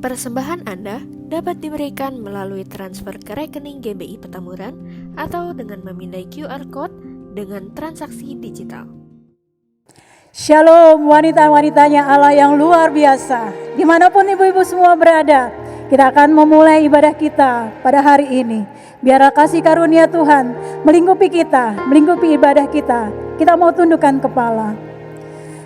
Persembahan Anda dapat diberikan melalui transfer ke rekening GBI Petamburan atau dengan memindai QR Code dengan transaksi digital. Shalom wanita-wanitanya Allah yang luar biasa. Dimanapun ibu-ibu semua berada, kita akan memulai ibadah kita pada hari ini. Biarlah kasih karunia Tuhan melingkupi kita, melingkupi ibadah kita. Kita mau tundukkan kepala.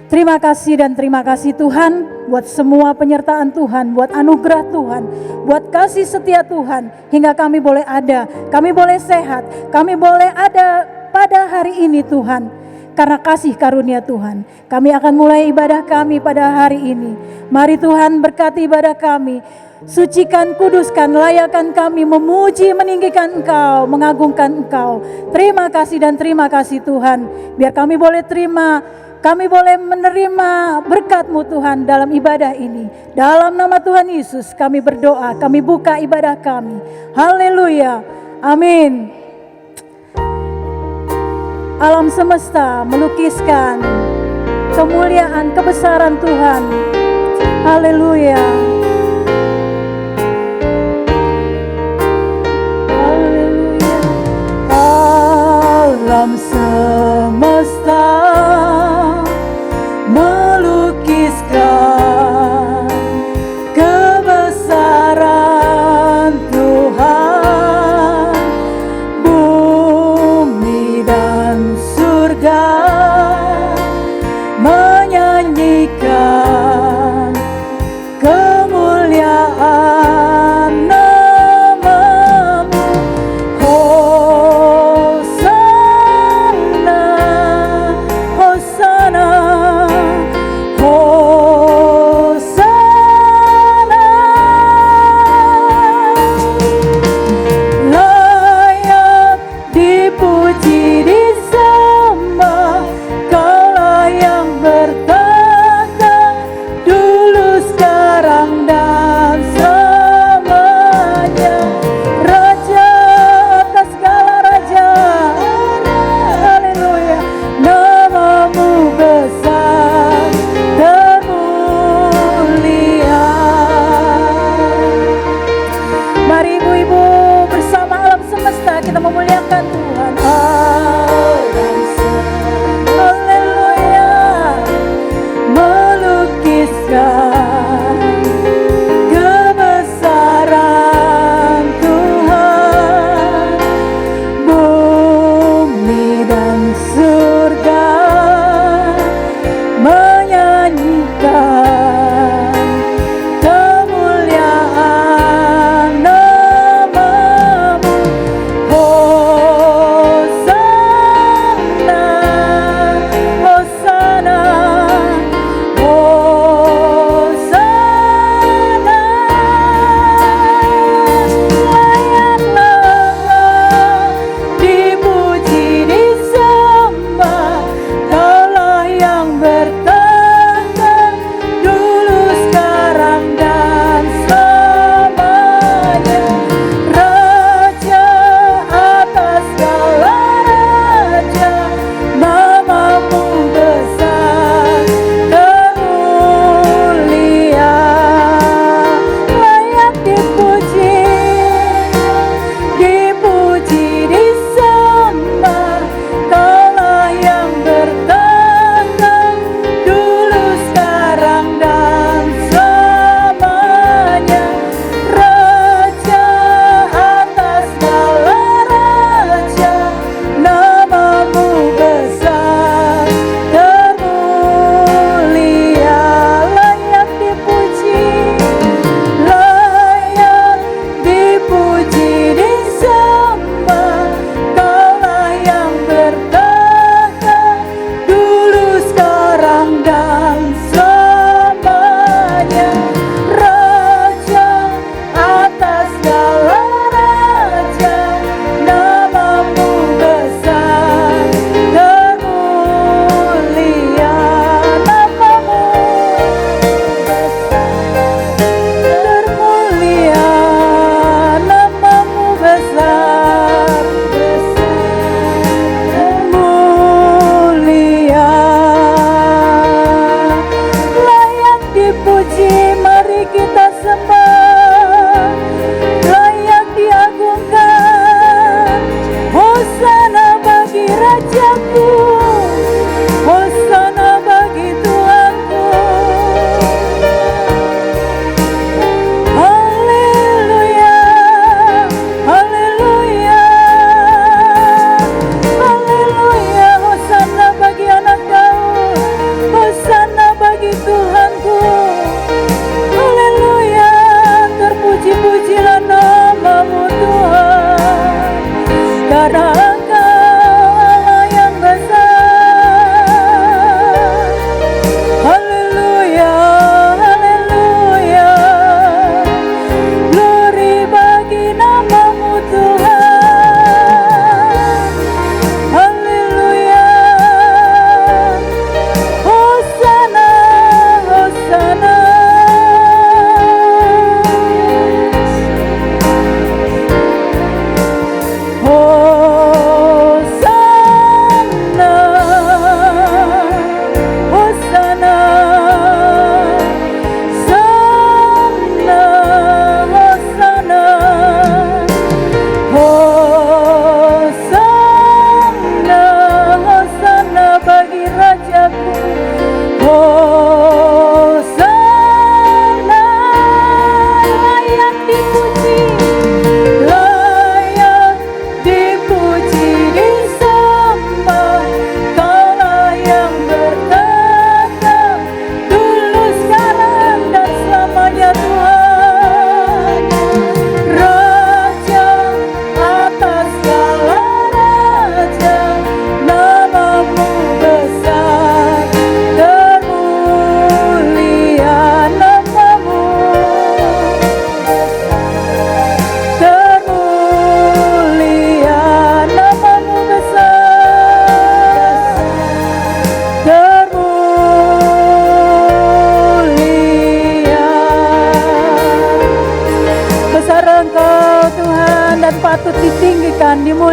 Terima kasih dan terima kasih Tuhan buat semua penyertaan Tuhan, buat anugerah Tuhan, buat kasih setia Tuhan hingga kami boleh ada, kami boleh sehat, kami boleh ada pada hari ini Tuhan. Karena kasih karunia Tuhan, kami akan mulai ibadah kami pada hari ini. Mari Tuhan berkati ibadah kami, sucikan, kuduskan, layakkan kami memuji, meninggikan Engkau, mengagungkan Engkau. Terima kasih dan terima kasih Tuhan, biar kami boleh terima, kami boleh menerima berkat-Mu Tuhan dalam ibadah ini. Dalam nama Tuhan Yesus kami berdoa, kami buka ibadah kami. Haleluya, amin. Alam semesta melukiskan kemuliaan, kebesaran Tuhan. Haleluya. Haleluya. Alam semesta melukiskan kebesaran Tuhan. Bumi dan surga menyanyikan kemuliaan nama-Mu. Hosana, Hosana, Hosana. Layak dipuji, disembah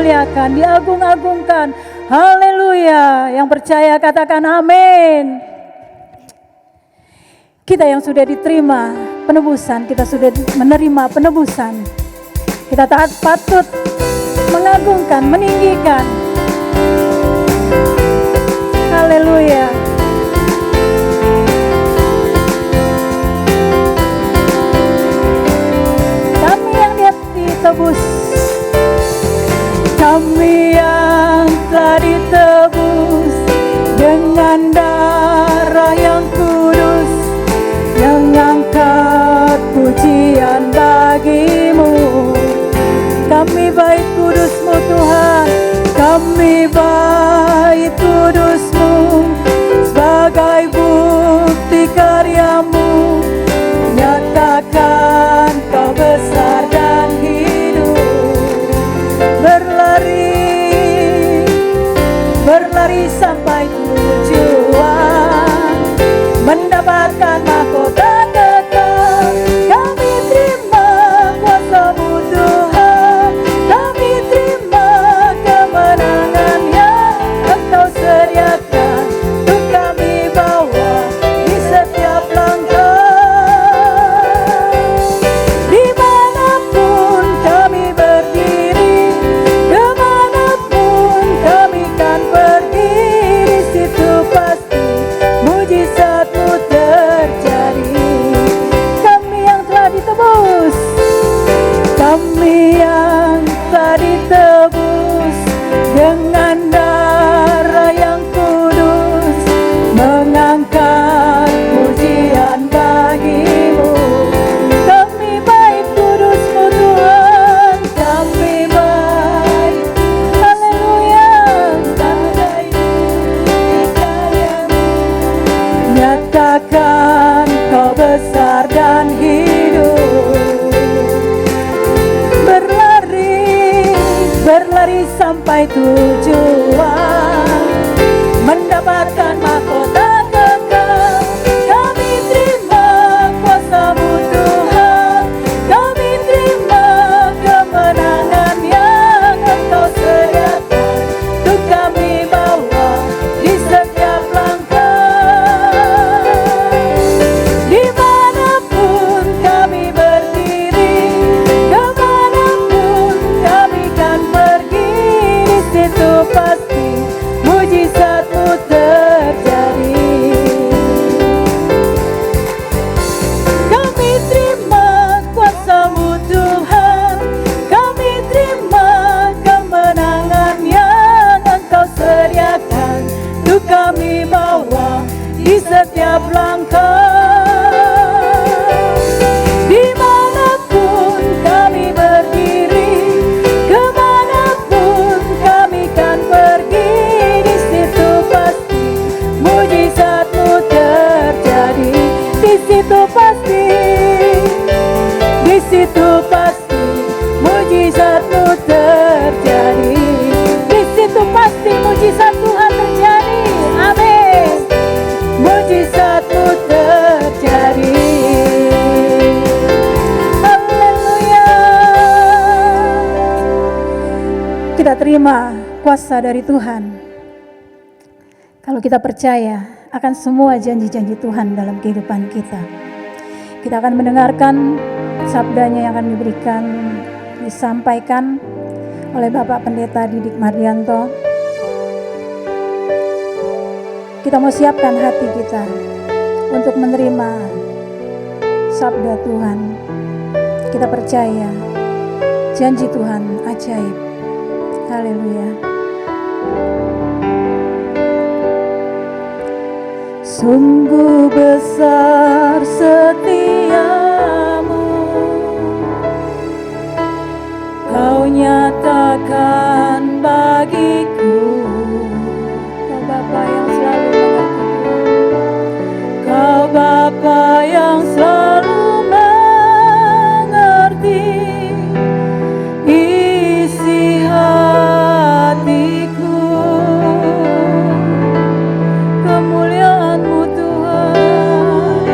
dimuliakan, diagung-agungkan. Haleluya. Yang percaya katakan amin. Kita yang sudah diterima penebusan, kita sudah menerima penebusan, kita taat patut mengagungkan, meninggikan. Haleluya. Kami yang ditebus, kami yang telah ditebus dengan darah yang kudus, yang angkat pujian bagimu. Kami bait kudus-Mu Tuhan, kami bait kudus-Mu, sebagai bukti karya-Mu, nyatakan Kau besar dan hidup. Berlari sampai tujuan, mendapatkan mahkota kekal. Kami terima kuasa-Mu Tuhan, kami terima kemenangan yang Engkau sediakan, untuk kami bawa di setiap langkah. Dimanapun kami berdiri, kemanapun kami kan pergi, di situ pasti mujizat-Mu terjadi. Kami yang telah ditebus, kami yang telah ditebus dengan darah yang kudus, mengangkat pujian bagi-Mu. Kami bait kudus-Mu Tuhan, kami bait. Haleluya. Bagai bukti karya-Mu, nyatakan Kau besar dan hidup. Berlari sampai tujuan, mendapatkan mahkota kekal. Kami terima kuasa-Mu Tuhan, kami terima kemenangan yang Engkau sediakan, untuk kami bawa di setiap langkah. Dimanapun kami berdiri, kemanapun kami kan pergi, di situ pasti mujizat-Mu terjadi. Kami terima kuasa-Mu Tuhan, kami terima kemenangan yang Engkau sediakan, untuk kami bawa di setiap langkah. Dimanapun kami berdiri, kemanapun kami kan pergi, di situ pasti mujizat-Mu terjadi. Di situ pasti, di situ pasti mujizat-Mu terjadi. Di situ pasti mujizat Tuhan terjadi. Amin. Mujizat-Mu terjadi. Haleluya. Kita terima kuasa dari Tuhan. Kalau kita percaya akan semua janji-janji Tuhan dalam kehidupan kita, kita akan mendengarkan sabdanya yang akan disampaikan oleh Bapak Pendeta Didik Mardianto. Kita mau siapkan hati kita untuk menerima sabda Tuhan. Kita percaya janji Tuhan ajaib. Haleluya. Sungguh besar setiamu, Kau nyatakan bagiku. Kau Bapa yang selalu mengerti, Kau Bapa yang selalu mengerti isi hatiku. Kemuliaan-Mu Tuhan,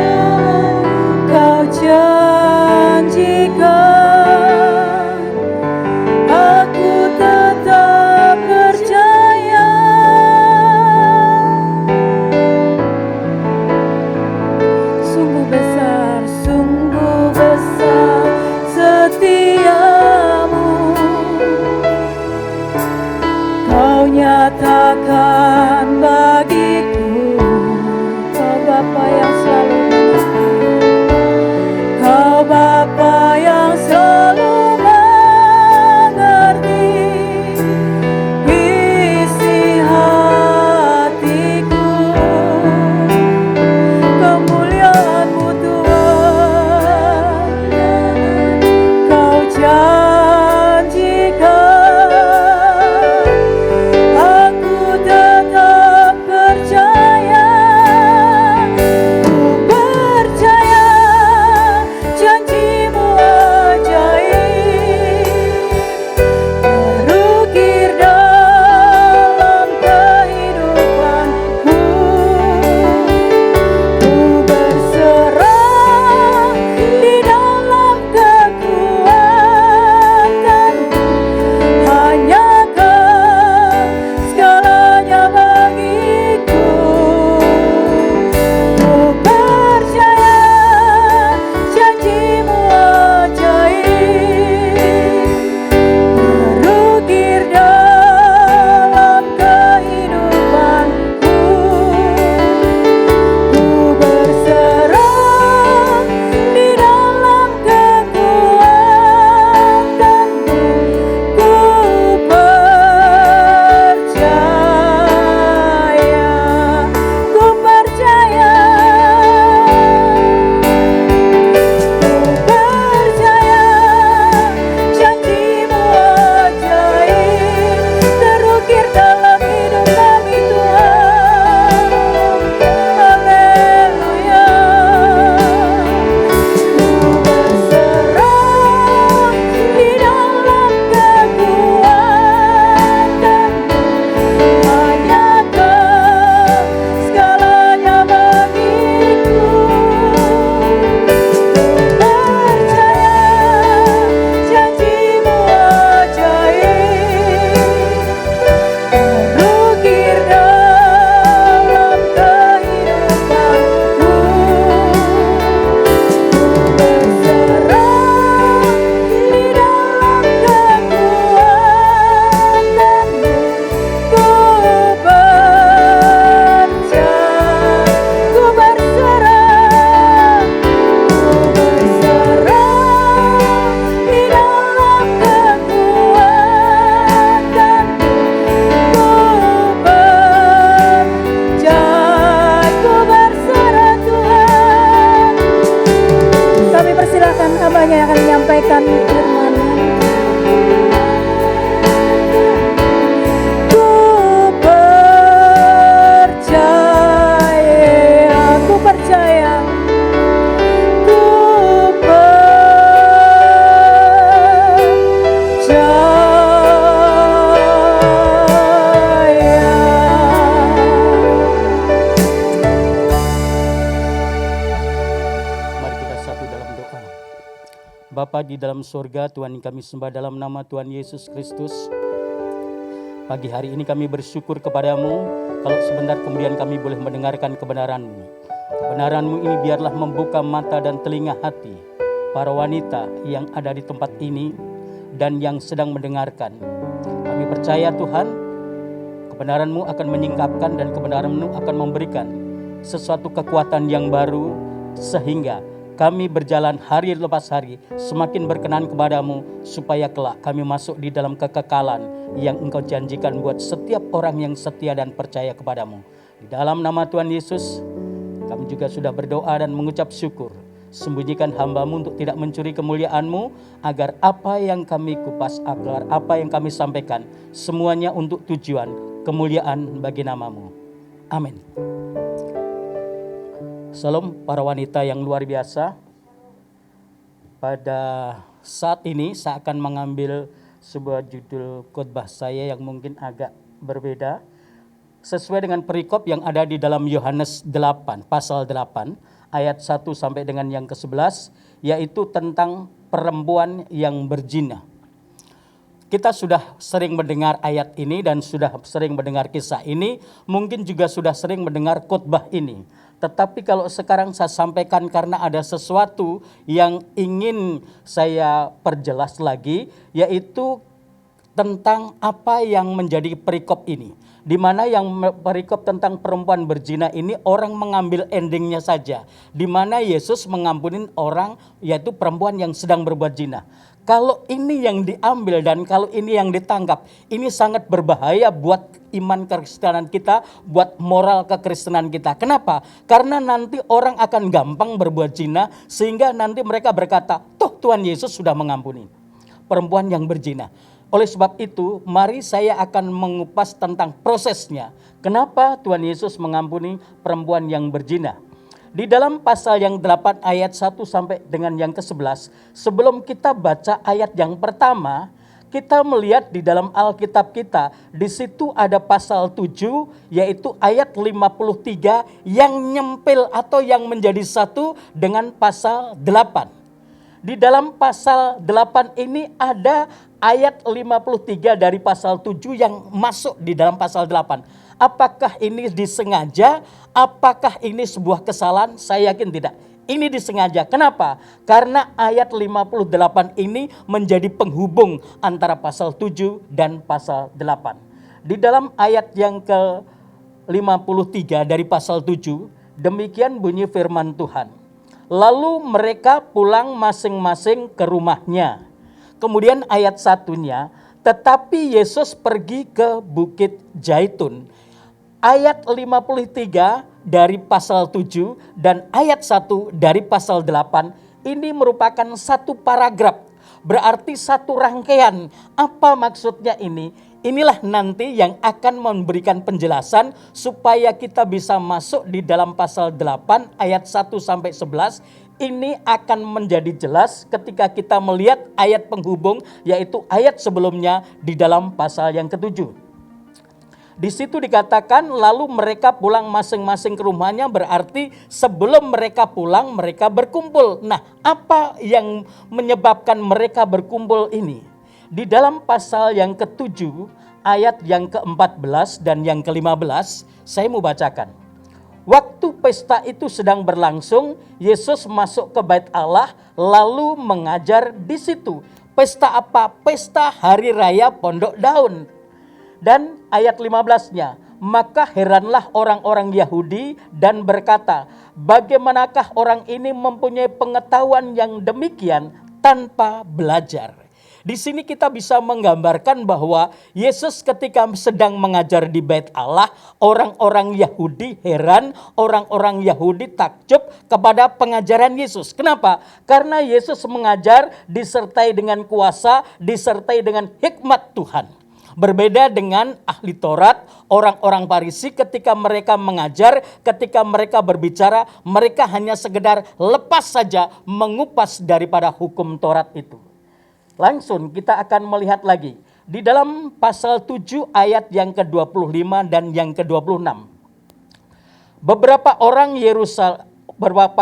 yang akan menyampaikan firman-Nya. Ku percaya, Bapa di dalam surga, Tuhan kami sembah dalam nama Tuhan Yesus Kristus. Pagi hari ini kami bersyukur kepadamu, kalau sebentar kemudian kami boleh mendengarkan kebenaran-Mu. Kebenaran-Mu ini biarlah membuka mata dan telinga hati para wanita yang ada di tempat ini dan yang sedang mendengarkan. Kami percaya Tuhan, kebenaran-Mu akan menyingkapkan dan kebenaran-Mu akan memberikan sesuatu kekuatan yang baru, sehingga kami berjalan hari lepas hari semakin berkenan kepadamu, supaya kelak kami masuk di dalam kekekalan yang Engkau janjikan buat setiap orang yang setia dan percaya kepadamu. Di dalam nama Tuhan Yesus, kami juga sudah berdoa dan mengucap syukur. Sembunyikan hamba-Mu untuk tidak mencuri kemuliaan-Mu, agar apa yang kami kupas, agar apa yang kami sampaikan, semuanya untuk tujuan kemuliaan bagi nama-Mu. Amin. Salam para wanita yang luar biasa. Pada saat ini saya akan mengambil sebuah judul khotbah saya yang mungkin agak berbeda, sesuai dengan perikop yang ada di dalam Yohanes 8, pasal 8, ayat 1 sampai dengan yang ke-11, yaitu tentang perempuan yang berzina. Kita sudah sering mendengar ayat ini dan sudah sering mendengar kisah ini, mungkin juga sudah sering mendengar khotbah ini. Tetapi kalau sekarang saya sampaikan karena ada sesuatu yang ingin saya perjelas lagi, yaitu tentang apa yang menjadi perikop ini. Di mana yang perikop tentang perempuan berzina ini orang mengambil endingnya saja. Di mana Yesus mengampunin orang, yaitu perempuan yang sedang berbuat zina. Kalau ini yang diambil dan kalau ini yang ditangkap, ini sangat berbahaya buat iman kekristenan kita, buat moral kekristenan kita. Kenapa? Karena nanti orang akan gampang berbuat zina, sehingga nanti mereka berkata, toh Tuhan Yesus sudah mengampuni perempuan yang berzina. Oleh sebab itu, mari saya akan mengupas tentang prosesnya. Kenapa Tuhan Yesus mengampuni perempuan yang berzina? Di dalam pasal yang 8 ayat 1 sampai dengan yang ke-11, sebelum kita baca ayat yang pertama, kita melihat di dalam Alkitab kita, di situ ada pasal 7, yaitu ayat 53 yang nyempil atau yang menjadi satu dengan pasal 8. Di dalam pasal 8 ini ada ayat 53 dari pasal 7 yang masuk di dalam pasal 8. Apakah ini disengaja? Apakah ini sebuah kesalahan? Saya yakin tidak. Ini disengaja. Kenapa? Karena ayat 58 ini menjadi penghubung antara pasal 7 dan pasal 8. Di dalam ayat yang ke-53 dari pasal 7, demikian bunyi firman Tuhan. Lalu mereka pulang masing-masing ke rumahnya. Kemudian ayat satunya, tetapi Yesus pergi ke Bukit Zaitun. Ayat 53 dari pasal 7 dan ayat 1 dari pasal 8 ini merupakan satu paragraf. Berarti satu rangkaian. Apa maksudnya ini? Inilah nanti yang akan memberikan penjelasan supaya kita bisa masuk di dalam pasal 8 ayat 1 sampai 11. Ini akan menjadi jelas ketika kita melihat ayat penghubung, yaitu ayat sebelumnya di dalam pasal yang ke-7. Di situ dikatakan lalu mereka pulang masing-masing ke rumahnya, berarti sebelum mereka pulang mereka berkumpul. Nah, apa yang menyebabkan mereka berkumpul ini? Di dalam pasal yang ke-7 ayat yang ke-14 dan yang ke-15 saya mau bacakan. Waktu pesta itu sedang berlangsung, Yesus masuk ke Bait Allah lalu mengajar di situ. Pesta apa? Pesta Hari Raya Pondok Daun. Dan ayat 15-nya, maka heranlah orang-orang Yahudi dan berkata, bagaimanakah orang ini mempunyai pengetahuan yang demikian tanpa belajar? Di sini kita bisa menggambarkan bahwa Yesus ketika sedang mengajar di Bait Allah, orang-orang Yahudi heran, orang-orang Yahudi takjub kepada pengajaran Yesus. Kenapa? Karena Yesus mengajar disertai dengan kuasa, disertai dengan hikmat Tuhan. Berbeda dengan ahli Taurat, orang-orang Farisi ketika mereka mengajar, ketika mereka berbicara, mereka hanya sekedar lepas saja mengupas daripada hukum Taurat itu. Langsung kita akan melihat lagi di dalam pasal 7 ayat yang ke-25 dan yang ke-26. Beberapa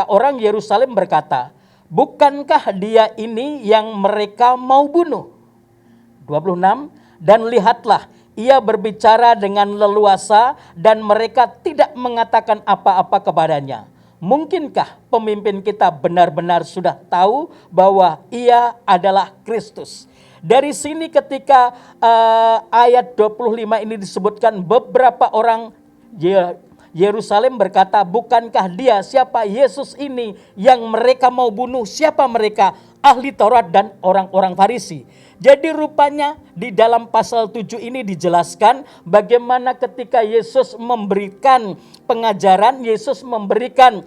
orang Yerusalem berkata, "Bukankah dia ini yang mereka mau bunuh?" 26, "Dan lihatlah, ia berbicara dengan leluasa dan mereka tidak mengatakan apa-apa kepadanya. Mungkinkah pemimpin kita benar-benar sudah tahu bahwa ia adalah Kristus?" Dari sini ketika ayat 25 ini disebutkan beberapa orang Yerusalem berkata, "Bukankah dia, siapa Yesus ini yang mereka mau bunuh?" Siapa mereka? Ahli Taurat dan orang-orang Farisi. Jadi rupanya di dalam pasal 7 ini dijelaskan bagaimana ketika Yesus memberikan pengajaran, Yesus memberikan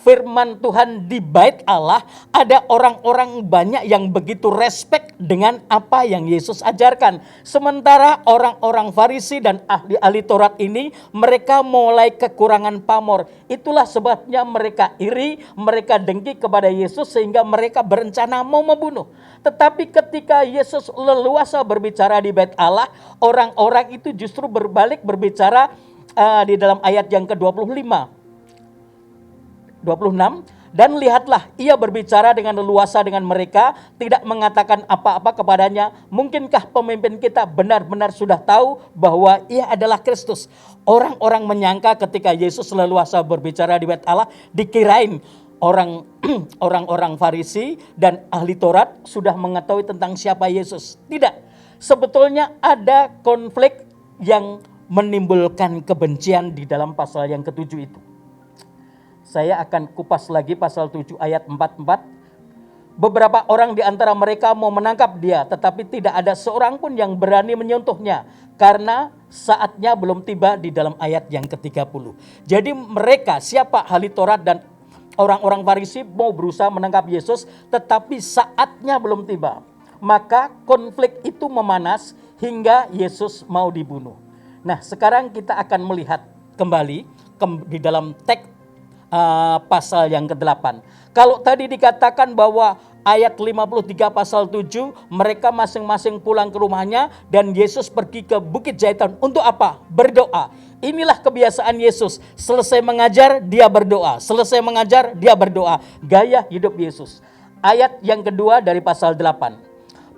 firman Tuhan di Bait Allah, ada orang-orang banyak yang begitu respect dengan apa yang Yesus ajarkan. Sementara orang-orang Farisi dan ahli-ahli Taurat ini, mereka mulai kekurangan pamor. Itulah sebabnya mereka iri, mereka dengki kepada Yesus sehingga mereka berencana mau membunuh. Tetapi ketika Yesus leluasa berbicara di Bait Allah, orang-orang itu justru berbalik berbicara di dalam ayat yang ke-25. 26, "Dan lihatlah, ia berbicara dengan leluasa dengan mereka, tidak mengatakan apa-apa kepadanya. Mungkinkah pemimpin kita benar-benar sudah tahu bahwa ia adalah Kristus?" Orang-orang menyangka ketika Yesus leluasa berbicara di Bait Allah, dikirain orang-orang Farisi dan ahli Taurat sudah mengetahui tentang siapa Yesus. Tidak, sebetulnya ada konflik yang menimbulkan kebencian di dalam pasal yang ke-7 itu. Saya akan kupas lagi pasal 7 ayat 44. "Beberapa orang di antara mereka mau menangkap dia, tetapi tidak ada seorang pun yang berani menyentuhnya, karena saatnya belum tiba," di dalam ayat yang ke-30. Jadi mereka, siapa ahli Taurat dan orang-orang Farisi mau berusaha menangkap Yesus, tetapi saatnya belum tiba. Maka konflik itu memanas hingga Yesus mau dibunuh. Nah, sekarang kita akan melihat kembali di dalam teks pasal yang ke-8. Kalau tadi dikatakan bahwa ayat 53 pasal 7, mereka masing-masing pulang ke rumahnya dan Yesus pergi ke Bukit Zaitun. Untuk apa? Berdoa. Inilah kebiasaan Yesus. Selesai mengajar, dia berdoa. Selesai mengajar, dia berdoa. Gaya hidup Yesus. Ayat yang kedua dari pasal 8.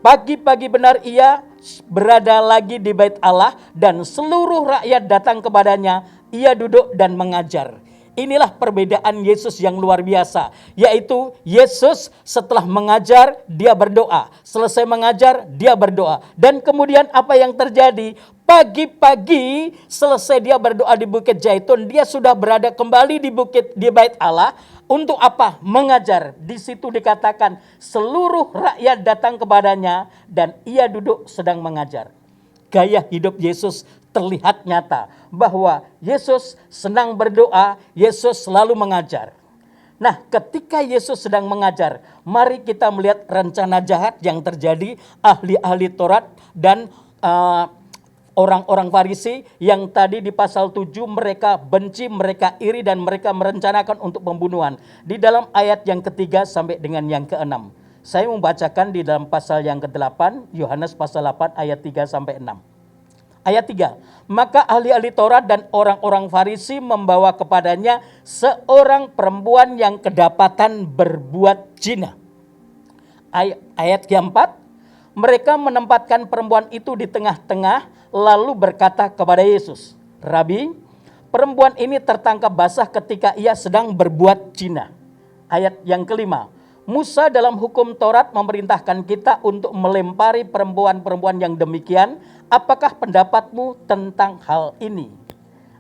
"Pagi-pagi benar ia berada lagi di Bait Allah dan seluruh rakyat datang kepadanya. Ia duduk dan mengajar." Inilah perbedaan Yesus yang luar biasa, yaitu Yesus setelah mengajar, dia berdoa. Selesai mengajar, dia berdoa. Dan kemudian apa yang terjadi? Pagi-pagi selesai dia berdoa di Bukit Zaitun, dia sudah berada kembali di Bait Allah. Untuk apa? Mengajar. Di situ dikatakan seluruh rakyat datang kepadanya dan ia duduk sedang mengajar. Gaya hidup Yesus terlihat nyata bahwa Yesus senang berdoa, Yesus selalu mengajar. Nah, ketika Yesus sedang mengajar, mari kita melihat rencana jahat yang terjadi ahli-ahli Taurat dan orang-orang Farisi yang tadi di pasal 7 mereka benci, mereka iri dan mereka merencanakan untuk pembunuhan. Di dalam ayat yang ketiga sampai dengan yang ke-6. Saya membacakan di dalam pasal yang ke-8, Yohanes pasal 8 ayat 3 sampai 6. Ayat 3, "Maka ahli-ahli Taurat dan orang-orang Farisi membawa kepadanya seorang perempuan yang kedapatan berbuat zina." Ayat keempat, "Mereka menempatkan perempuan itu di tengah-tengah lalu berkata kepada Yesus, 'Rabi, perempuan ini tertangkap basah ketika ia sedang berbuat zina.'" Ayat yang kelima, "Musa dalam hukum Taurat memerintahkan kita untuk melempari perempuan-perempuan yang demikian. Apakah pendapatmu tentang hal ini?"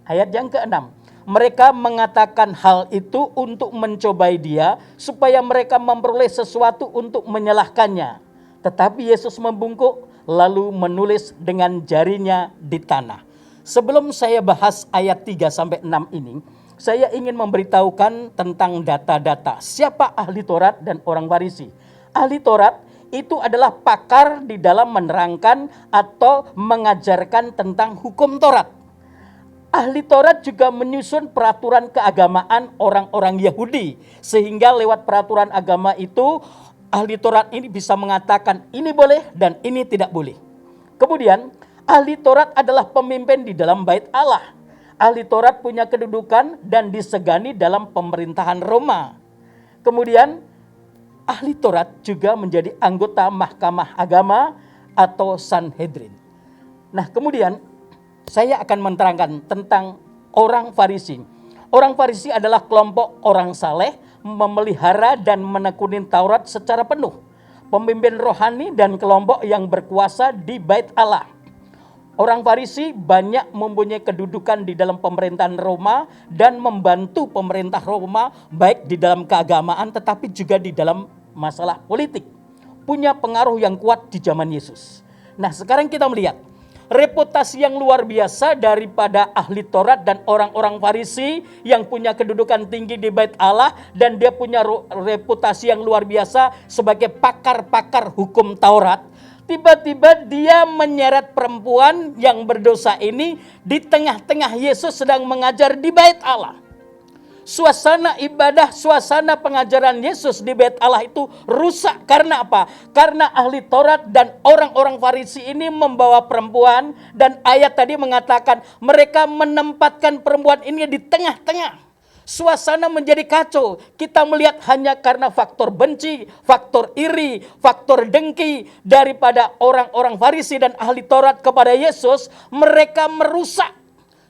Ayat yang ke-6, "Mereka mengatakan hal itu untuk mencobai dia supaya mereka memperoleh sesuatu untuk menyalahkannya. Tetapi Yesus membungkuk lalu menulis dengan jarinya di tanah. Sebelum saya bahas ayat 3 sampai 6 ini, saya ingin memberitahukan tentang data-data siapa ahli Taurat dan orang Farisi. Ahli Taurat itu adalah pakar di dalam menerangkan atau mengajarkan tentang hukum Taurat. Ahli Taurat juga menyusun peraturan keagamaan orang-orang Yahudi. Sehingga lewat peraturan agama itu, ahli Taurat ini bisa mengatakan ini boleh dan ini tidak boleh. Kemudian, ahli Taurat adalah pemimpin di dalam bait Allah. Ahli Taurat punya kedudukan dan disegani dalam pemerintahan Roma. Kemudian, ahli Taurat juga menjadi anggota Mahkamah Agama atau Sanhedrin. Nah, kemudian saya akan menerangkan tentang orang Farisi. Orang Farisi adalah kelompok orang saleh, memelihara dan menekuni Taurat secara penuh. Pemimpin rohani dan kelompok yang berkuasa di bait Allah. Orang Farisi banyak mempunyai kedudukan di dalam pemerintahan Roma dan membantu pemerintah Roma baik di dalam keagamaan tetapi juga di dalam masalah politik. Punya pengaruh yang kuat di zaman Yesus. Nah, sekarang kita melihat reputasi yang luar biasa daripada ahli Taurat dan orang-orang Farisi yang punya kedudukan tinggi di bait Allah dan dia punya reputasi yang luar biasa sebagai pakar-pakar hukum Taurat. Tiba-tiba dia menyeret perempuan yang berdosa ini di tengah-tengah Yesus sedang mengajar di bait Allah. Suasana ibadah, suasana pengajaran Yesus di bait Allah itu rusak. Karena apa? Karena ahli Taurat dan orang-orang Farisi ini membawa perempuan. Dan ayat tadi mengatakan mereka menempatkan perempuan ini di tengah-tengah. Suasana menjadi kacau. Kita melihat hanya karena faktor benci, faktor iri, faktor dengki daripada orang-orang Farisi dan ahli Taurat kepada Yesus. Mereka merusak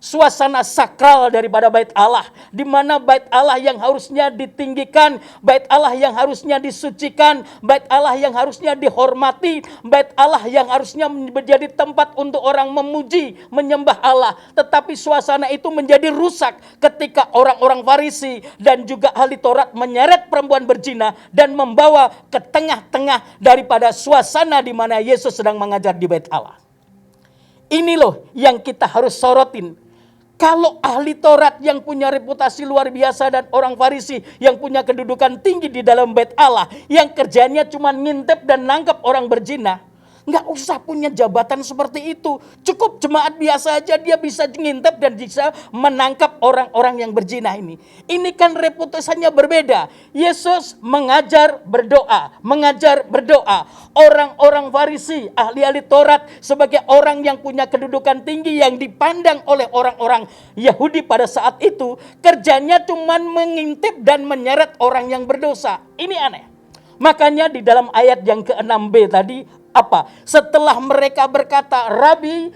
suasana sakral daripada bait Allah, di mana bait Allah yang harusnya ditinggikan, bait Allah yang harusnya disucikan, bait Allah yang harusnya dihormati, bait Allah yang harusnya menjadi tempat untuk orang memuji, menyembah Allah. Tetapi suasana itu menjadi rusak ketika orang-orang Farisi dan juga ahli Taurat menyeret perempuan berzina dan membawa ke tengah-tengah daripada suasana di mana Yesus sedang mengajar di bait Allah. Ini loh yang kita harus sorotin. Kalau ahli Taurat yang punya reputasi luar biasa dan orang Farisi yang punya kedudukan tinggi di dalam bait Allah, yang kerjanya cuma ngintip dan nangkep orang berzina, nggak usah punya jabatan seperti itu. Cukup jemaat biasa aja dia bisa ngintip dan bisa menangkap orang-orang yang berzina ini. Ini kan reputasinya berbeda. Yesus mengajar berdoa, mengajar berdoa. Orang-orang Farisi, ahli-ahli Taurat sebagai orang yang punya kedudukan tinggi yang dipandang oleh orang-orang Yahudi pada saat itu, kerjanya cuma mengintip dan menyeret orang yang berdosa. Ini aneh. Makanya di dalam ayat yang ke-6b tadi, apa? Setelah mereka berkata, Rabi,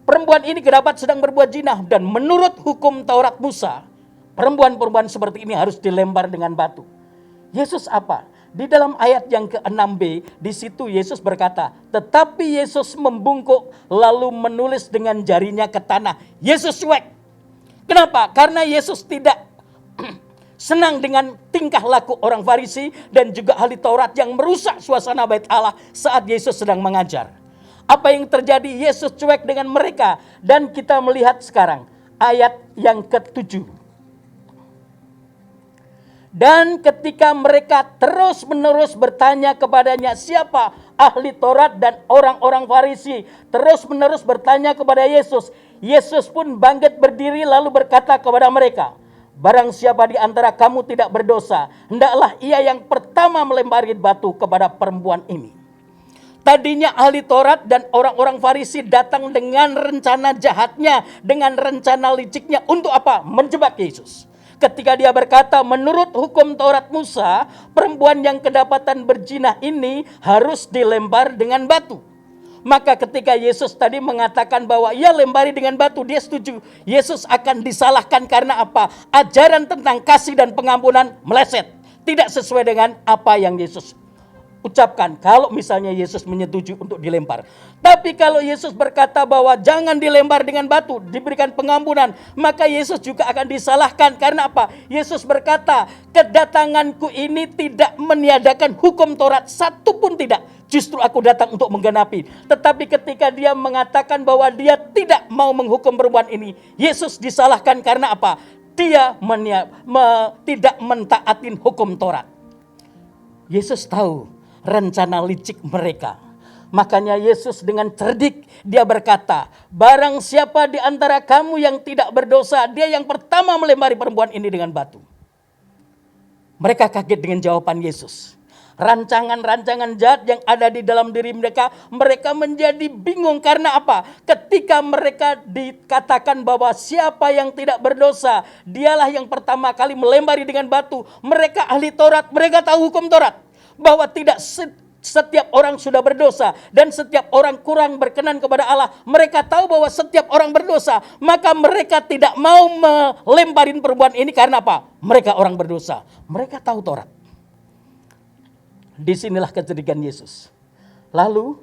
perempuan ini kedapat sedang berbuat zina dan menurut hukum Taurat Musa, perempuan-perempuan seperti ini harus dilempar dengan batu. Yesus apa? Di dalam ayat yang ke-6b, di situ Yesus berkata, tetapi Yesus membungkuk lalu menulis dengan jarinya ke tanah. Yesus cuek. Kenapa? Karena Yesus tidak senang dengan tingkah laku orang Farisi dan juga ahli Taurat yang merusak suasana bait Allah saat Yesus sedang mengajar. Apa yang terjadi? Yesus cuek dengan mereka. Dan kita melihat sekarang ayat yang ke-7. Dan ketika mereka terus-menerus bertanya kepadanya, siapa ahli Taurat dan orang-orang Farisi terus-menerus bertanya kepada Yesus. Yesus pun bangkit berdiri lalu berkata kepada mereka, barang siapa di antara kamu tidak berdosa, hendaklah ia yang pertama melempari batu kepada perempuan ini. Tadinya ahli Taurat dan orang-orang Farisi datang dengan rencana jahatnya, dengan rencana liciknya untuk apa? Menjebak Yesus. Ketika dia berkata, menurut hukum Taurat Musa, perempuan yang kedapatan berzina ini harus dilempar dengan batu. Maka ketika Yesus tadi mengatakan bahwa ia lempari dengan batu, dia setuju. Yesus akan disalahkan karena apa? Ajaran tentang kasih dan pengampunan meleset. Tidak sesuai dengan apa yang Yesus ucapkan kalau misalnya Yesus menyetujui untuk dilempar. Tapi kalau Yesus berkata bahwa jangan dilempar dengan batu, diberikan pengampunan, maka Yesus juga akan disalahkan. Karena apa? Yesus berkata, kedatanganku ini tidak meniadakan hukum Taurat satupun tidak. Justru aku datang untuk menggenapi. Tetapi ketika dia mengatakan bahwa dia tidak mau menghukum perempuan ini, Yesus disalahkan karena apa? Dia tidak mentaatin hukum Taurat. Yesus tahu rencana licik mereka. Makanya Yesus dengan cerdik dia berkata, barang siapa di antara kamu yang tidak berdosa, dia yang pertama melempari perempuan ini dengan batu. Mereka kaget dengan jawaban Yesus. Rancangan-rancangan jahat yang ada di dalam diri mereka, mereka menjadi bingung karena apa? Ketika mereka dikatakan bahwa siapa yang tidak berdosa, dialah yang pertama kali melempari dengan batu. Mereka ahli Taurat, mereka tahu hukum Taurat. Bahwa tidak setiap orang sudah berdosa dan setiap orang kurang berkenan kepada Allah. Mereka tahu bahwa setiap orang berdosa, maka mereka tidak mau melemparin perempuan ini karena apa? Mereka orang berdosa. Mereka tahu Taurat. Disinilah kecerdikan Yesus. Lalu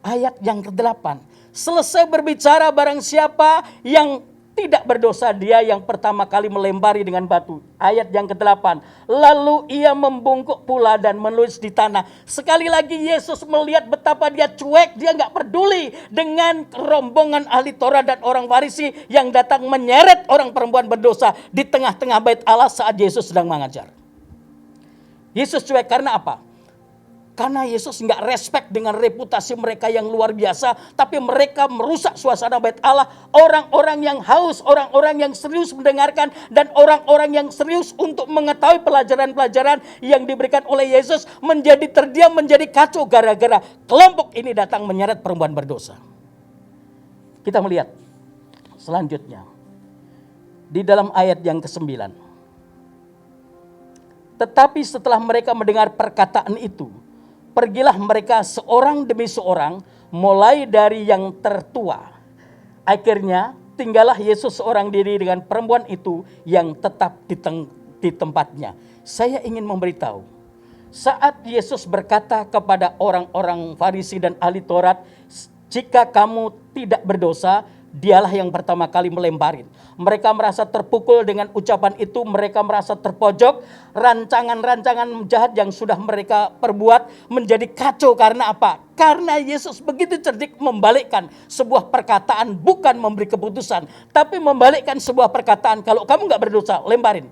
ayat yang ke-8. Selesai berbicara barang siapa yang tidak berdosa, dia yang pertama kali melempari dengan batu. Ayat yang ke-8. Lalu ia membungkuk pula dan menulis di tanah. Sekali lagi Yesus melihat betapa dia cuek. Dia gak peduli dengan rombongan ahli Taurat dan orang Farisi yang datang menyeret orang perempuan berdosa di tengah-tengah bait Allah saat Yesus sedang mengajar. Yesus cuek karena apa? Karena Yesus nggak respect dengan reputasi mereka yang luar biasa. Tapi mereka merusak suasana bait Allah. Orang-orang yang haus, orang-orang yang serius mendengarkan. Dan orang-orang yang serius untuk mengetahui pelajaran-pelajaran yang diberikan oleh Yesus. Menjadi terdiam, menjadi kacau gara-gara kelompok ini datang menyeret perempuan berdosa. Kita melihat selanjutnya. Di dalam ayat yang ke-9. Tetapi setelah mereka mendengar perkataan itu, pergilah mereka seorang demi seorang, mulai dari yang tertua. Akhirnya tinggallah Yesus seorang diri dengan perempuan itu yang tetap di tempatnya. Saya ingin memberitahu, saat Yesus berkata kepada orang-orang Farisi dan ahli Taurat, jika kamu tidak berdosa, dialah yang pertama kali melemparin. Mereka merasa terpukul dengan ucapan itu. Mereka merasa terpojok. Rancangan-rancangan jahat yang sudah mereka perbuat menjadi kacau karena apa? Karena Yesus begitu cerdik membalikkan sebuah perkataan, bukan memberi keputusan, tapi membalikkan sebuah perkataan. Kalau kamu gak berdosa, lemparin.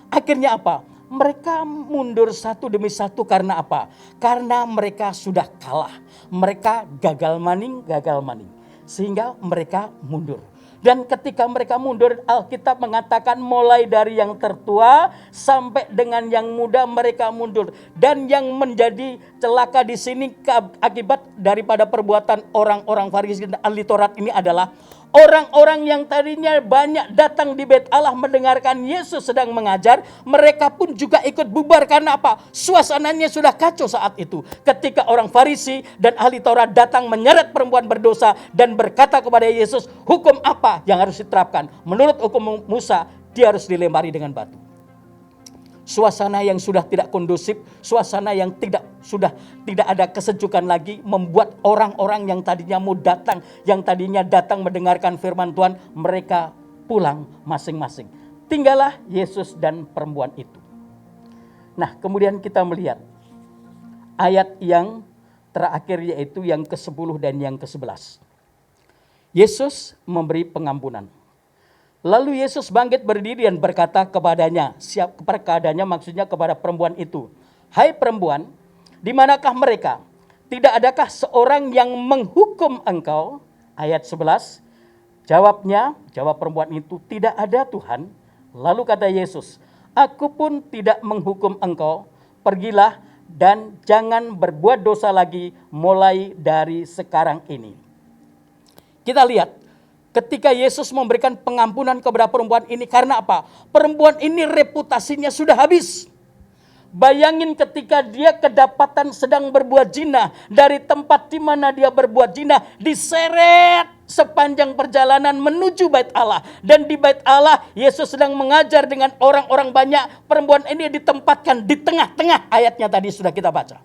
Akhirnya apa? Mereka mundur satu demi satu karena apa? Karena mereka sudah kalah. Mereka gagal maning. Sehingga mereka mundur. Dan ketika mereka mundur, Alkitab mengatakan mulai dari yang tertua sampai dengan yang muda mereka mundur. Dan yang menjadi celaka di sini akibat daripada perbuatan orang-orang Farisi dan ahli Taurat ini adalah orang-orang yang tadinya banyak datang di bait Allah mendengarkan Yesus sedang mengajar, mereka pun juga ikut bubar karena apa? Suasananya sudah kacau saat itu. Ketika orang Farisi dan ahli Taurat datang menyeret perempuan berdosa dan berkata kepada Yesus, hukum apa yang harus diterapkan? Menurut hukum Musa, dia harus dilempari dengan batu. Suasana yang sudah tidak kondusif, suasana yang sudah tidak ada kesejukan lagi, membuat orang-orang yang tadinya mau datang, yang tadinya datang mendengarkan firman Tuhan, mereka pulang masing-masing. Tinggallah Yesus dan perempuan itu. Nah, kemudian kita melihat ayat yang terakhir, yaitu yang ke-10 dan yang ke-11. Yesus memberi pengampunan. Lalu Yesus bangkit berdiri dan berkata kepadanya, maksudnya kepada perempuan itu, hai perempuan, di manakah mereka? Tidak adakah seorang yang menghukum engkau? Ayat 11, jawab perempuan itu, tidak ada Tuhan. Lalu kata Yesus, aku pun tidak menghukum engkau, pergilah dan jangan berbuat dosa lagi mulai dari sekarang ini. Kita lihat. Ketika Yesus memberikan pengampunan kepada perempuan ini, karena apa? Perempuan ini reputasinya sudah habis. Bayangin ketika dia kedapatan sedang berbuat zina, dari tempat di mana dia berbuat zina, diseret sepanjang perjalanan menuju bait Allah. Dan di bait Allah, Yesus sedang mengajar dengan orang-orang banyak. Perempuan ini ditempatkan di tengah-tengah, ayatnya tadi sudah kita baca.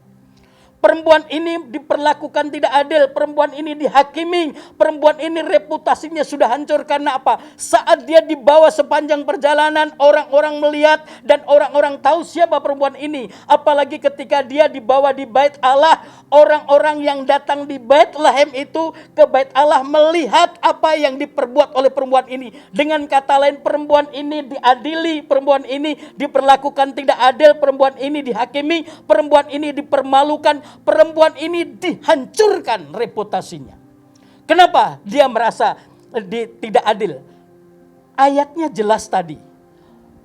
Perempuan ini diperlakukan tidak adil, perempuan ini dihakimi, perempuan ini reputasinya sudah hancur karena apa? Saat dia dibawa sepanjang perjalanan, orang-orang melihat dan orang-orang tahu siapa perempuan ini. Apalagi ketika dia dibawa di bait Allah, orang-orang yang datang di Bethlehem itu ke bait Allah melihat apa yang diperbuat oleh perempuan ini. Dengan kata lain, perempuan ini diadili, perempuan ini diperlakukan tidak adil, perempuan ini dihakimi, perempuan ini dipermalukan, perempuan ini dihancurkan reputasinya. Kenapa dia merasa tidak adil? Ayatnya jelas tadi.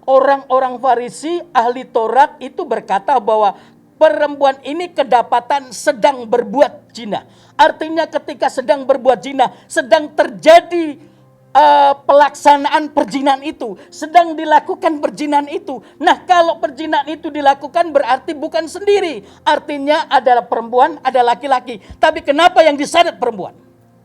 Orang-orang Farisi, ahli Taurat itu berkata bahwa perempuan ini kedapatan sedang berbuat zina. Artinya ketika sedang berbuat zina, sedang terjadi pelaksanaan perjinaan itu, sedang dilakukan perjinaan itu. Nah, kalau perjinaan itu dilakukan berarti bukan sendiri. Artinya adalah perempuan, ada laki-laki. Tapi kenapa yang diseret perempuan?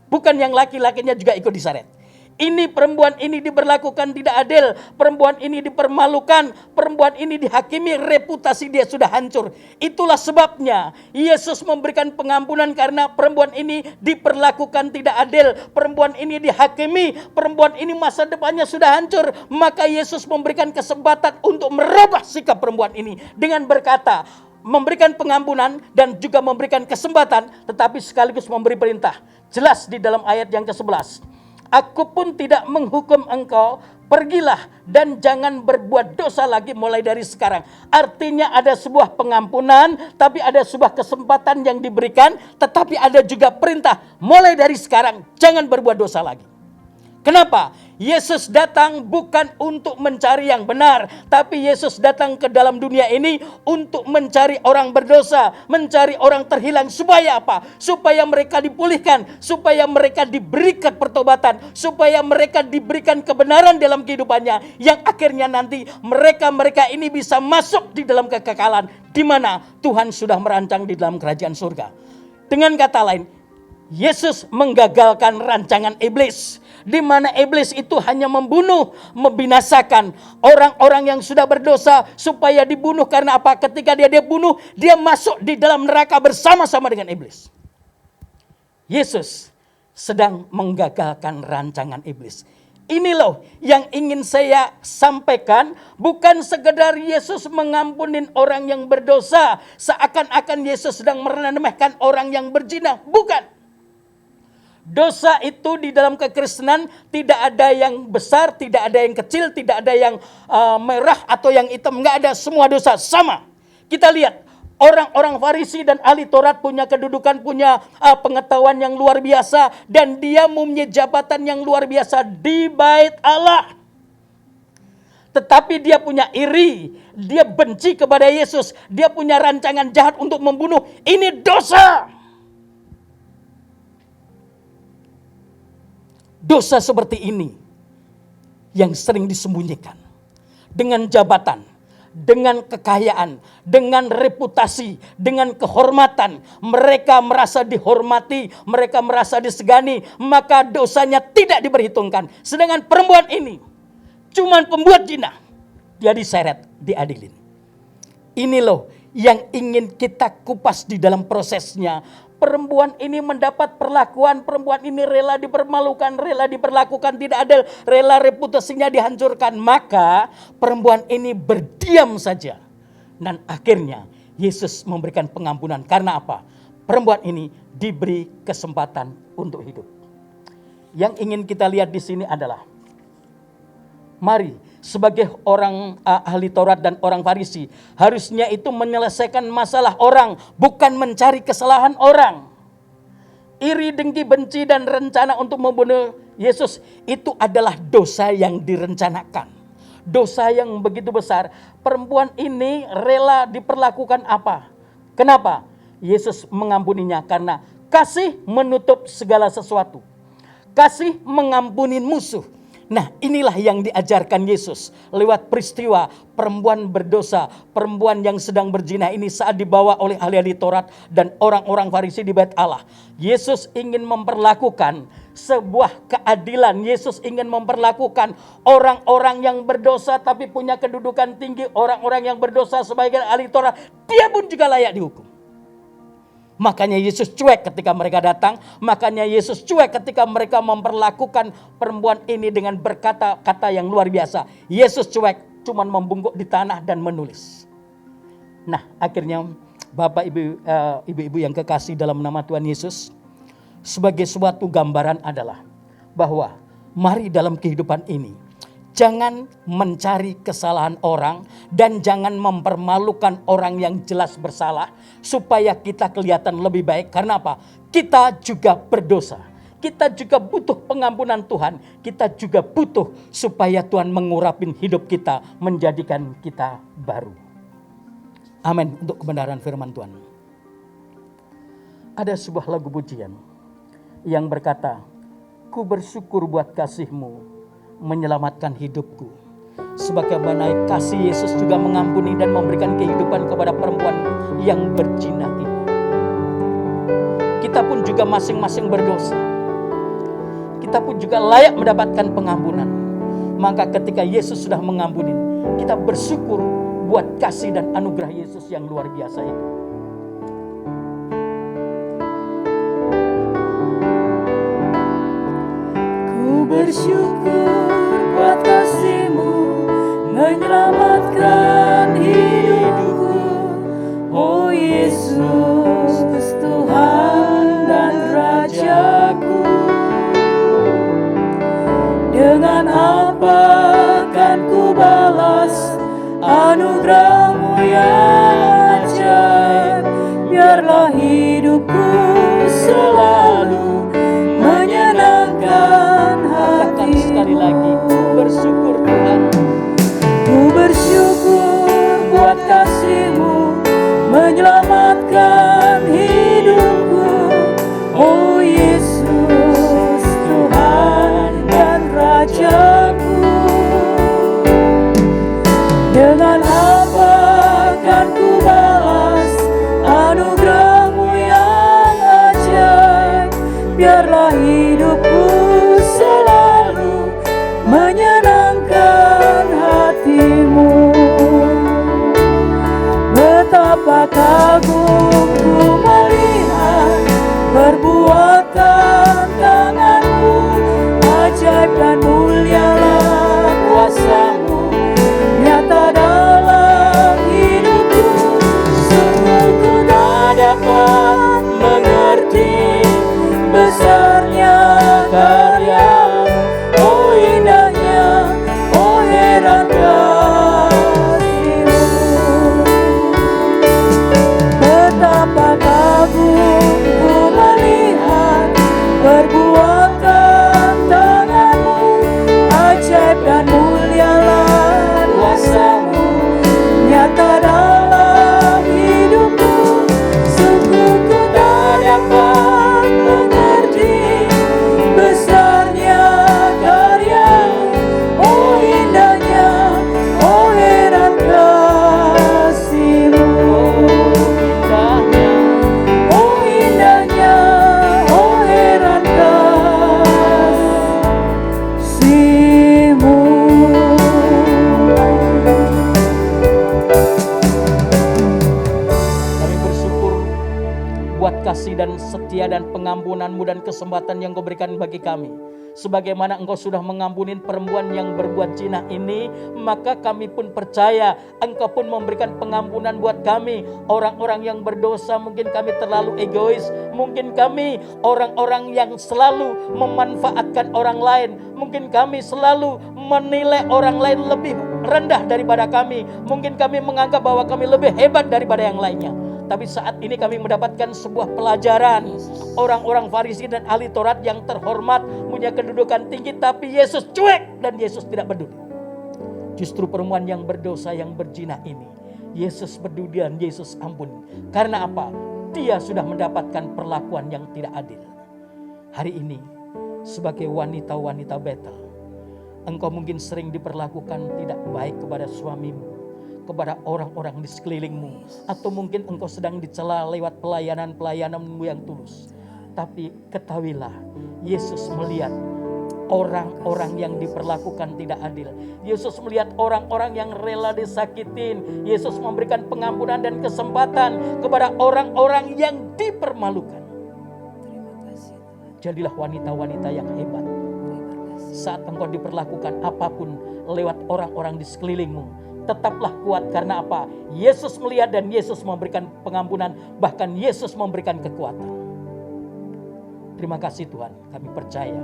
Bukan yang laki-lakinya juga ikut diseret. Ini perempuan ini diberlakukan tidak adil, perempuan ini dipermalukan, perempuan ini dihakimi, reputasi dia sudah hancur. Itulah sebabnya Yesus memberikan pengampunan karena perempuan ini diperlakukan tidak adil, perempuan ini dihakimi, perempuan ini masa depannya sudah hancur. Maka Yesus memberikan kesempatan untuk merubah sikap perempuan ini dengan berkata, memberikan pengampunan dan juga memberikan kesempatan, tetapi sekaligus memberi perintah. Jelas di dalam ayat yang ke-11. Aku pun tidak menghukum engkau, pergilah dan jangan berbuat dosa lagi mulai dari sekarang. Artinya ada sebuah pengampunan, tapi ada sebuah kesempatan yang diberikan, tetapi ada juga perintah, mulai dari sekarang jangan berbuat dosa lagi. Kenapa? Yesus datang bukan untuk mencari yang benar, tapi Yesus datang ke dalam dunia ini untuk mencari orang berdosa, mencari orang terhilang. Supaya apa? Supaya mereka dipulihkan, supaya mereka diberikan pertobatan, supaya mereka diberikan kebenaran dalam kehidupannya, yang akhirnya nanti mereka ini bisa masuk di dalam kekekalan, di mana Tuhan sudah merancang di dalam kerajaan surga. Dengan kata lain, Yesus menggagalkan rancangan iblis, di mana iblis itu hanya membunuh, membinasakan orang-orang yang sudah berdosa supaya dibunuh. Karena apa? Ketika dia bunuh, dia masuk di dalam neraka bersama-sama dengan iblis. Yesus sedang menggagalkan rancangan iblis. Ini loh yang ingin saya sampaikan, bukan sekedar Yesus mengampunin orang yang berdosa, seakan-akan Yesus sedang meremehkan orang yang berzina, bukan. Dosa itu di dalam kekristenan tidak ada yang besar, tidak ada yang kecil, tidak ada yang merah atau yang hitam, nggak ada, semua dosa sama. Kita lihat orang-orang Farisi dan ahli Taurat punya kedudukan, punya pengetahuan yang luar biasa, dan dia mempunyai jabatan yang luar biasa di bait Allah. Tetapi dia punya iri, dia benci kepada Yesus, dia punya rancangan jahat untuk membunuh. Ini dosa. Dosa seperti ini yang sering disembunyikan. Dengan jabatan, dengan kekayaan, dengan reputasi, dengan kehormatan. Mereka merasa dihormati, mereka merasa disegani, maka dosanya tidak diperhitungkan. Sedangkan perempuan ini cuman pembuat zina, dia diseret, diadilin. Ini loh yang ingin kita kupas di dalam prosesnya. Perempuan ini mendapat perlakuan, perempuan ini rela dipermalukan, rela diperlakukan tidak adil, rela reputasinya dihancurkan. Maka perempuan ini berdiam saja. Dan akhirnya Yesus memberikan pengampunan. Karena apa? Perempuan ini diberi kesempatan untuk hidup. Yang ingin kita lihat di sini adalah, mari sebagai orang ahli Taurat dan orang Farisi, harusnya itu menyelesaikan masalah orang, bukan mencari kesalahan orang. Iri, dengki, benci, dan rencana untuk membunuh Yesus, itu adalah dosa yang direncanakan. Dosa yang begitu besar. Perempuan ini rela diperlakukan apa? Kenapa? Yesus mengampuninya karena kasih menutup segala sesuatu. Kasih mengampuni musuh. Nah, inilah yang diajarkan Yesus lewat peristiwa perempuan berdosa, perempuan yang sedang berzina ini saat dibawa oleh ahli-ahli Taurat dan orang-orang Farisi di bait Allah. Yesus ingin memperlakukan sebuah keadilan. Yesus ingin memperlakukan orang-orang yang berdosa tapi punya kedudukan tinggi, orang-orang yang berdosa sebagai ahli Taurat, dia pun juga layak dihukum. Makanya Yesus cuek ketika mereka datang. Makanya Yesus cuek ketika mereka memperlakukan perempuan ini dengan berkata-kata yang luar biasa. Yesus cuek, cuman membungkuk di tanah dan menulis. Nah, akhirnya Bapak Ibu-ibu yang kekasih dalam nama Tuhan Yesus, sebagai suatu gambaran adalah bahwa mari dalam kehidupan ini jangan mencari kesalahan orang dan jangan mempermalukan orang yang jelas bersalah supaya kita kelihatan lebih baik. Karena apa? Kita juga berdosa. Kita juga butuh pengampunan Tuhan. Kita juga butuh supaya Tuhan mengurapin hidup kita, menjadikan kita baru. Amin untuk kebenaran firman Tuhan. Ada sebuah lagu pujian yang berkata, ku bersyukur buat kasih-Mu menyelamatkan hidupku. Sebagaimana kasih Yesus juga mengampuni dan memberikan kehidupan kepada perempuan yang berzina ini. Kita pun juga masing-masing berdosa. Kita pun juga layak mendapatkan pengampunan. Maka ketika Yesus sudah mengampuni, kita bersyukur buat kasih dan anugerah Yesus yang luar biasa itu. Bersyukur buat kasih-Mu menyelamatkan hidupku. Oh Yesus, Tuhan dan Rajaku. Dengan apa kan ku balas anugerah-Mu yang ajaib? Biarlah hidupku selalu menyenangkan hati. Sekali lagi, ku bersyukur Tuhan. Ku bersyukur buat kasih-Mu menyelamatkan hidupku. Oh Yesus, Tuhan dan Rajaku. Dengan apa kan ku balas anugerah-Mu yang ajaib? Biarlah hidupku selalu menyenangkan hati-Mu. Betapa kagum ku melihat perbuatan tangan-Mu, ajaib dan mulialah kuasa-Mu nyata dalam hidupku. Sungguh ku tak dapat mengerti besarnya karya, oh indahnya, oh heran kasih-Mu. Betapa kagum ku melihat perbuatan tangan-Mu, ajaib dan mulialah kuasa-Mu nyata dalam hidupku. Sungguh ku tak dapat mengerti besarnya karya, oh indahnya, oh heran kasih-Mu. Oh indahnya, oh heran kasih-Mu. Kami bersyukur buat kasih dan setia dan pengampunan-Mu dan kesempatan yang Kau berikan bagi kami. Sebagaimana Engkau sudah mengampuni perempuan yang berbuat zina ini, maka kami pun percaya Engkau pun memberikan pengampunan buat kami. Orang-orang yang berdosa, mungkin kami terlalu egois, mungkin kami orang-orang yang selalu memanfaatkan orang lain, mungkin kami selalu menilai orang lain lebih rendah daripada kami, mungkin kami menganggap bahwa kami lebih hebat daripada yang lainnya. Tapi saat ini kami mendapatkan sebuah pelajaran. Orang-orang Farisi dan ahli Taurat yang terhormat, punya kedudukan tinggi, tapi Yesus cuek dan Yesus tidak peduli. Justru perempuan yang berdosa, yang berzina ini, Yesus peduli dan Yesus ampuni. Karena apa? Dia sudah mendapatkan perlakuan yang tidak adil. Hari ini, sebagai wanita-wanita Betel, engkau mungkin sering diperlakukan tidak baik kepada suamimu, kepada orang-orang di sekelilingmu, atau mungkin engkau sedang dicela lewat pelayanan-pelayananmu yang tulus. Tapi ketahuilah, Yesus melihat orang-orang yang diperlakukan tidak adil. Yesus melihat orang-orang yang rela disakitin. Yesus memberikan pengampunan dan kesempatan kepada orang-orang yang dipermalukan. Jadilah wanita-wanita yang hebat. Saat engkau diperlakukan apapun lewat orang-orang di sekelilingmu, tetaplah kuat. Karena apa? Yesus melihat dan Yesus memberikan pengampunan, bahkan Yesus memberikan kekuatan. Terima kasih Tuhan, kami percaya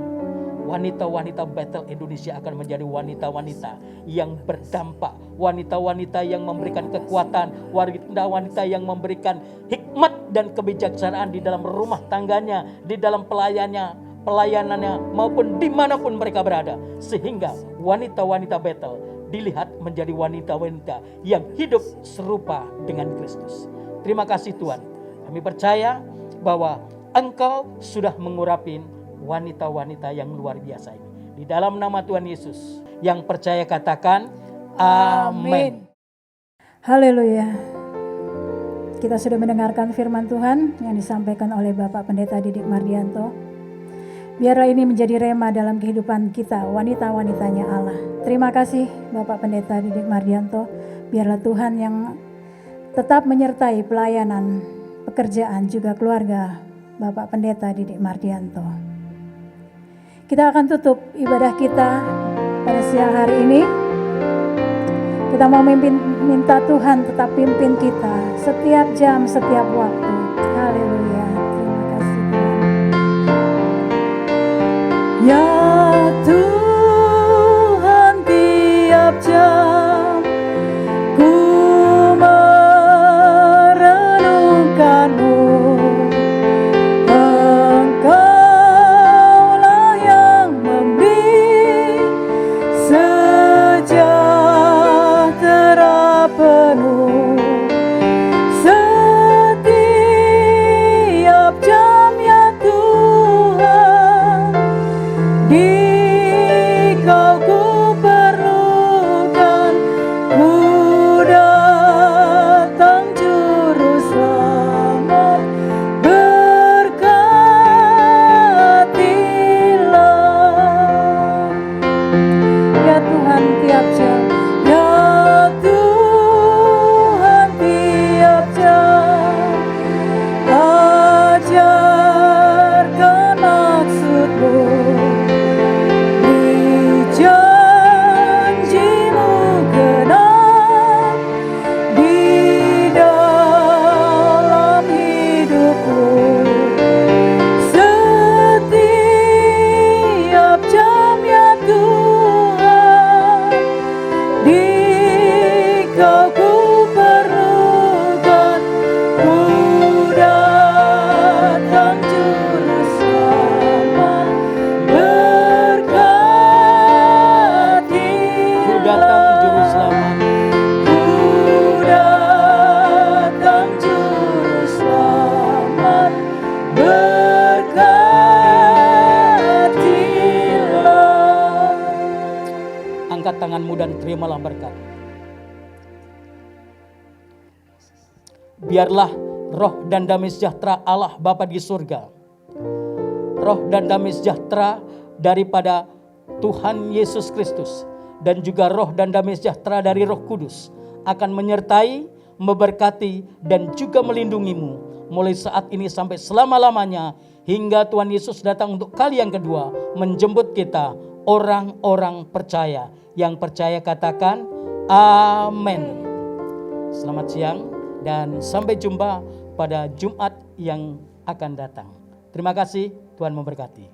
wanita-wanita Bethel Indonesia akan menjadi wanita-wanita yang berdampak, wanita-wanita yang memberikan kekuatan, wanita-wanita yang memberikan hikmat dan kebijaksanaan di dalam rumah tangganya, di dalam pelayanannya maupun dimanapun mereka berada. Sehingga wanita-wanita Bethel dilihat menjadi wanita-wanita yang hidup serupa dengan Kristus. Terima kasih Tuhan, kami percaya bahwa Engkau sudah mengurapin wanita-wanita yang luar biasa ini. Di dalam nama Tuhan Yesus, yang percaya katakan amin. Haleluya. Kita sudah mendengarkan firman Tuhan yang disampaikan oleh Bapak Pendeta Didik Mardianto. Biarlah ini menjadi rema dalam kehidupan kita, wanita-wanitanya Allah. Terima kasih Bapak Pendeta Didik Mardianto. Biarlah Tuhan yang tetap menyertai pelayanan, pekerjaan, juga keluarga Bapak Pendeta Didik Mardianto. Kita akan tutup ibadah kita pada siang hari ini. Kita mau minta Tuhan tetap pimpin kita setiap jam, setiap waktu. Haleluya. Terima kasih Tuhan. Ya Tuhan, tiap jam ku merenungkan-Mu. Engkaulah yang memberi sejahtera penuh. Setiap jam ya Tuhan, Dikau ku perlukan. Ku datang juru selamat, berkatilah. Ya Tuhan, tiap jam. Ya Tuhan, tiap jam. Ajarkan maksud-Mu, di janji-Mu genap di dalam hidup-Mu. Setiap jam ya Tuhan, Dikau ku perlukan. Ku datang juru selamat, Ku datang juru selamat. Ku datang juru selamat, berkatilah. Angkat tanganmu dan terimalah berkat. Biarlah roh dan damai sejahtera Allah Bapa di surga, roh dan damai sejahtera daripada Tuhan Yesus Kristus, dan juga roh dan damai sejahtera dari Roh Kudus akan menyertai, memberkati, dan juga melindungimu mulai saat ini sampai selama-lamanya, hingga Tuhan Yesus datang untuk kali yang kedua menjemput kita, orang-orang percaya. Yang percaya katakan amin. Selamat siang dan sampai jumpa pada Jumat yang akan datang. Terima kasih, Tuhan memberkati.